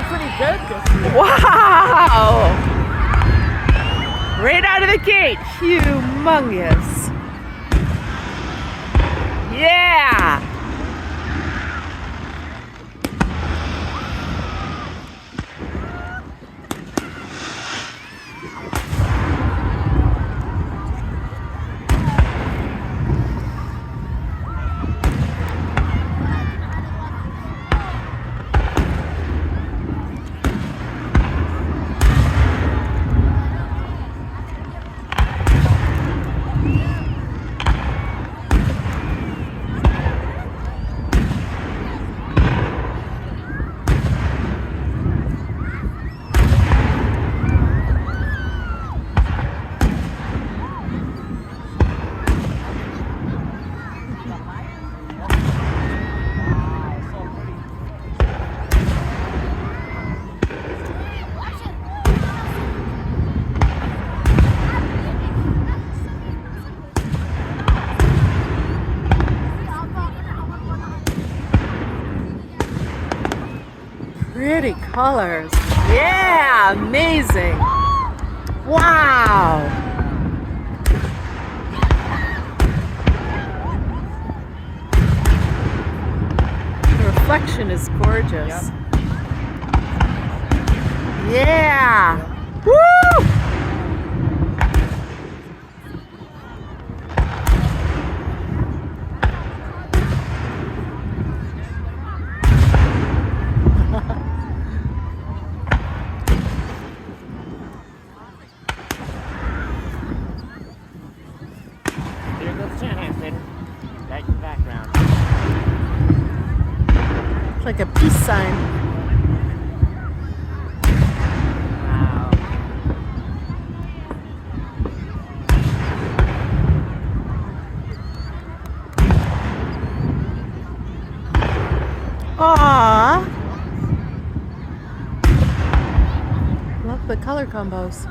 are pretty good this year. Wow! Right out of the gate, humongous. Yeah! Pretty colors. Yeah, amazing. Wow. The reflection is gorgeous. Yep. Yeah. Woo! Here goes Chanhassen. Right in the background. It's like a peace sign. Wow. Aww. Love the color combos.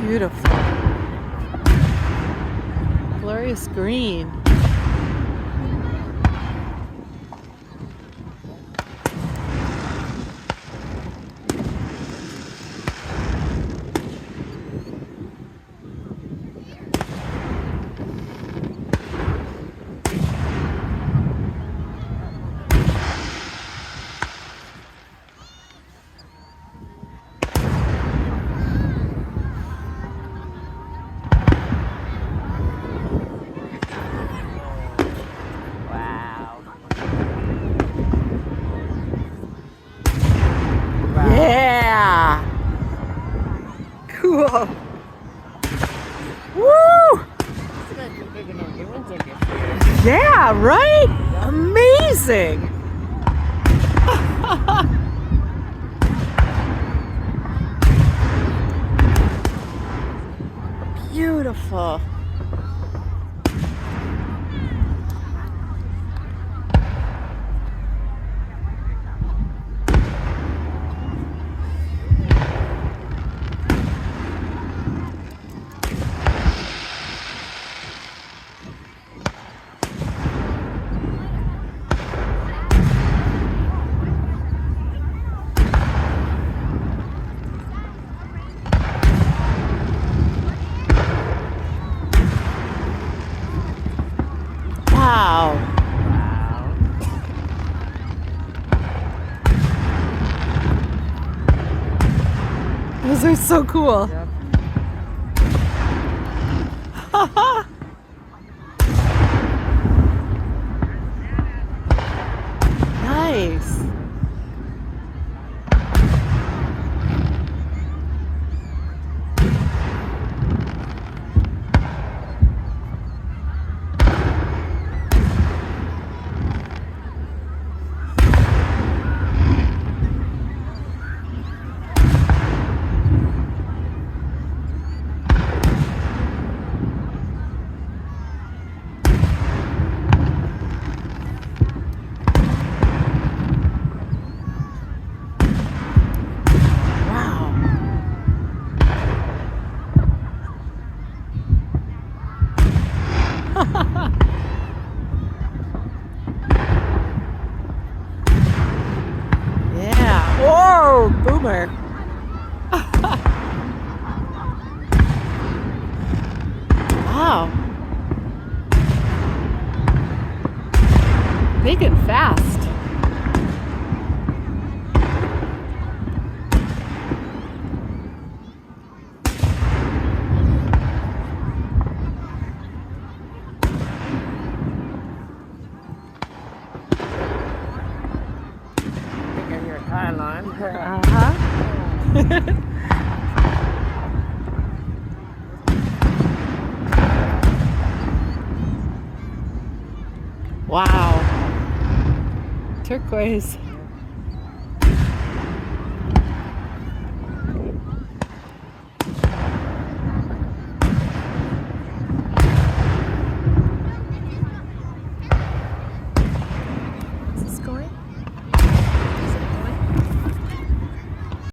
Beautiful. Glorious green. Wow. Yeah. Cool. Woo! This guy's been big enough new ones this year. Yeah, right? Amazing. Beautiful. Wow. Wow. Those are so cool. Yep. Nice. Yeah. Whoa, boomer. Wow. Making fast. Think of your tie line. Uh-huh. Wow. Turquoise.